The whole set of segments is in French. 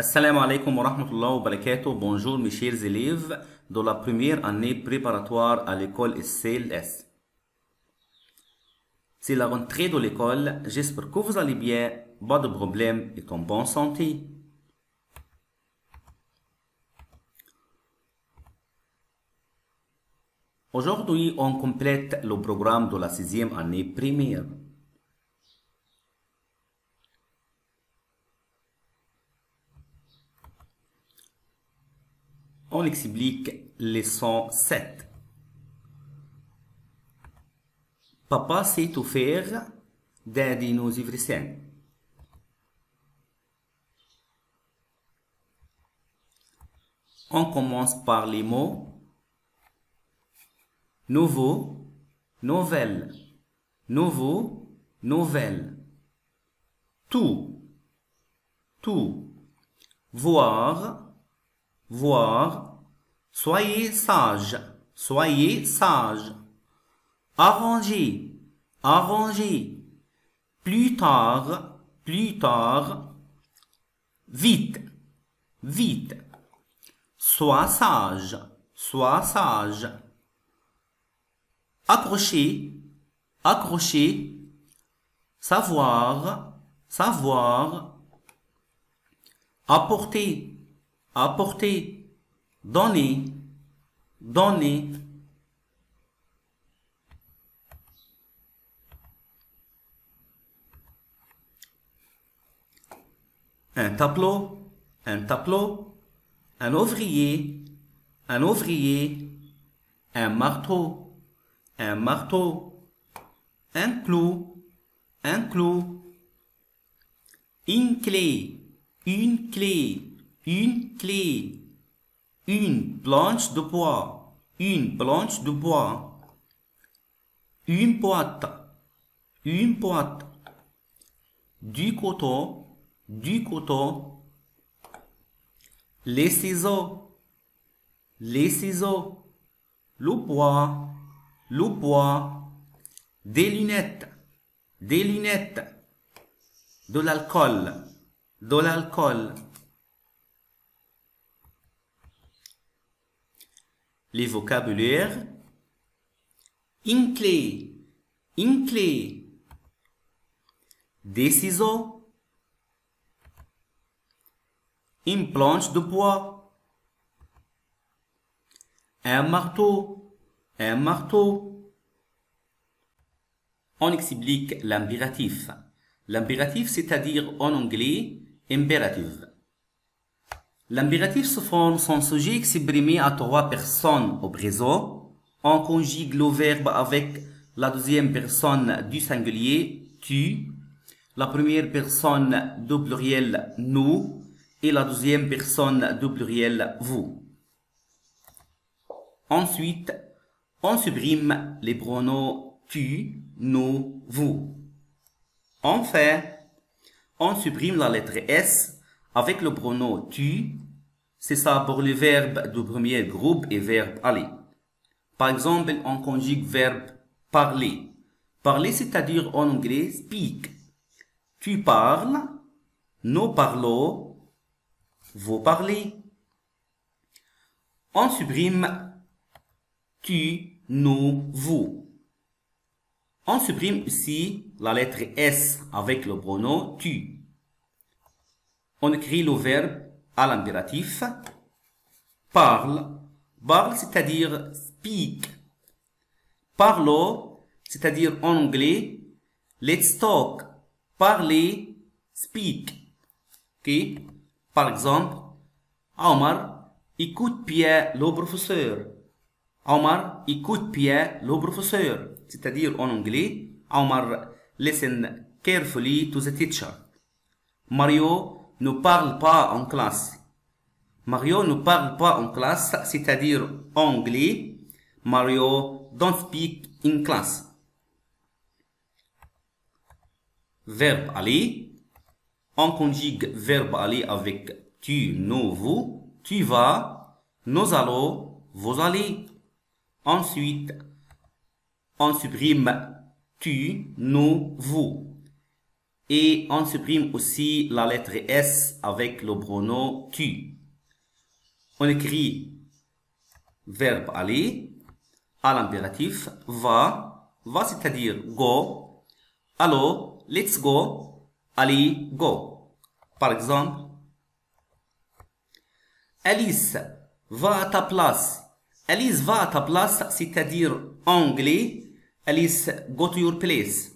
Assalamu alaikum wa rahmatullahi wa barakatuh. Bonjour mes chers élèves de la première année préparatoire à l'école SCLS. C'est la rentrée de l'école, j'espère que vous allez bien, pas de problème et en bonne santé. Aujourd'hui, on complète le programme de la 6e année primaire. On explique leçon 7. Papa sait tout faire, Daddy knows everything. On commence par les mots nouveau, nouvelle, nouveau, nouvelle, tout, voir, voir, soyez sage, arranger, plus tard, vite, sois sage, accrocher, savoir, apporter, donner, un tableau, un ouvrier, un marteau, un clou, une clé, une planche de bois, une boîte, du coton, les ciseaux, le bois, des lunettes, de l'alcool, les vocabulaires, une clé, des ciseaux, une planche de bois, un marteau. On explique l'impératif. L'impératif, c'est-à-dire en anglais, imperative. L'impératif se forme sans sujet exprimé à 3 personnes au présent. On conjugue le verbe avec la deuxième personne du singulier, tu, la première personne du pluriel, nous, et la deuxième personne du pluriel, vous. Ensuite, on supprime les pronoms tu, nous, vous. Enfin, on supprime la lettre S avec le pronom tu. C'est ça pour les verbes du premier groupe et verbe aller. Par exemple, on conjugue verbe parler. Parler, c'est-à-dire en anglais speak. Tu parles, nous parlons, vous parlez. On supprime tu, nous, vous. On supprime ici la lettre S avec le pronom tu. On écrit le verbe à l'impératif. Parle, c'est-à-dire speak. Parlons, c'est-à-dire en anglais let's talk. Parler, speak. Ok? Par exemple, Omar écoute bien le professeur. Omar écoute bien le professeur. C'est-à-dire en anglais, Omar listen carefully to the teacher. Mario ne parle pas en classe. C'est-à-dire en anglais, Mario don't speak in class. Verbe aller. On conjugue verbe aller avec tu, nous, vous. Tu vas, nous allons, vous allez. Ensuite, on supprime tu, nous, vous. Et on supprime aussi la lettre S avec le pronom tu. On écrit verbe aller à l'impératif va, c'est-à-dire go. Allô, let's go, allez, go. Par exemple, Alice va à ta place. Alice va à ta place, c'est-à-dire anglais. Alice, go to your place.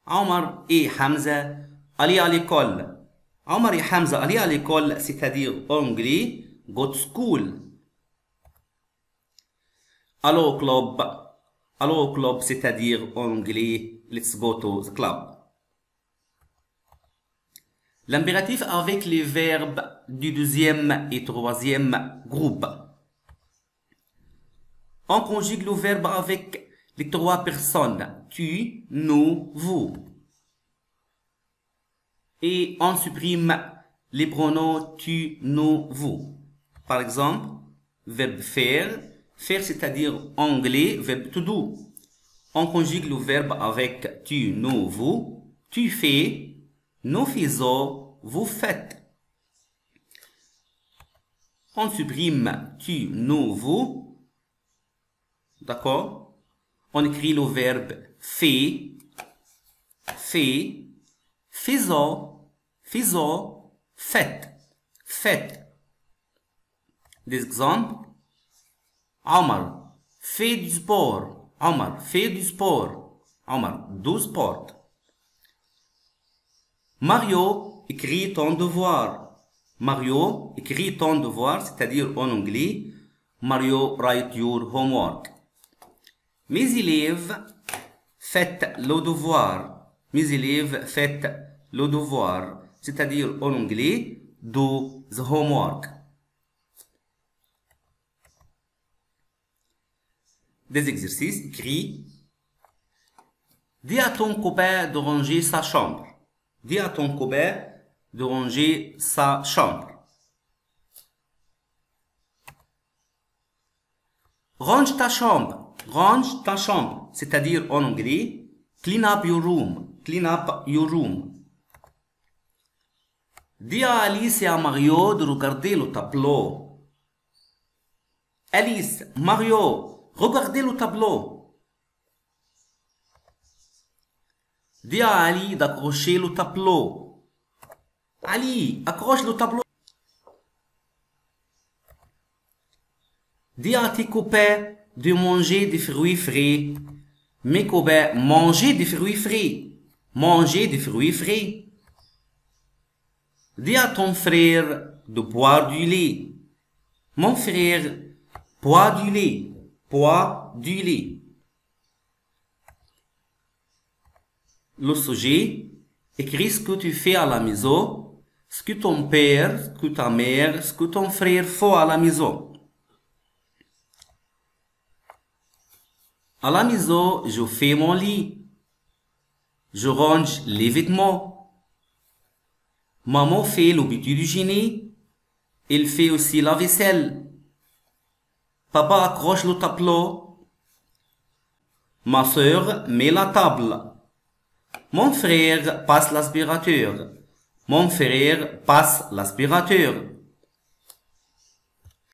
Omar et Hamza, allez à l'école. Omar et Hamza, allez à l'école, c'est-à-dire anglais, go to school. Allô club. Allô club, c'est-à-dire anglais, let's go to the club. L'impératif avec les verbes du deuxième et troisième groupe. On conjugue le verbe avec les trois personnes. Tu, nous, vous. Et on supprime les pronoms tu, nous, vous. Par exemple, verbe faire. Faire, c'est-à-dire anglais, verbe to do. On conjugue le verbe avec tu, nous, vous. Tu fais. Nous faisons, vous faites. On supprime tu, nous, vous. D'accord? On écrit le verbe fait, fait, faisons, faisons, faites, faites. Des exemples. Omar fait du sport. Omar fait du sport. Omar do sport. Mario, écris ton devoir. Mario, écris ton devoir, c'est-à-dire en anglais, Mario, write your homework. Mes élèves, faites le devoir. Mes élèves, faites le devoir, c'est-à-dire en anglais, do the homework. Des exercices écrits. Dis à ton copain de ranger sa chambre. Dis à ton copain de ranger sa chambre. Range ta chambre. Range ta chambre. C'est-à-dire en anglais, clean up your room. Clean up your room. Dis à Alice et à Mario de regarder le tableau. Alice, Mario, regardez le tableau. Dis à Ali d'accrocher le tableau. Ali, accroche le tableau. Dis à tes copains de manger des fruits frais. Mes copains, mangez des fruits frais. Mangez des fruits frais. Dis à ton frère de boire du lait. Mon frère, bois du lait. Bois du lait. Le sujet, écris ce que tu fais à la maison, ce que ton père, ce que ta mère, ce que ton frère font à la maison. À la maison, je fais mon lit. Je range les vêtements. Maman fait le petit déjeuner. Elle fait aussi la vaisselle. Papa accroche le tableau. Ma sœur met la table. Mon frère passe l'aspirateur. Mon frère passe l'aspirateur.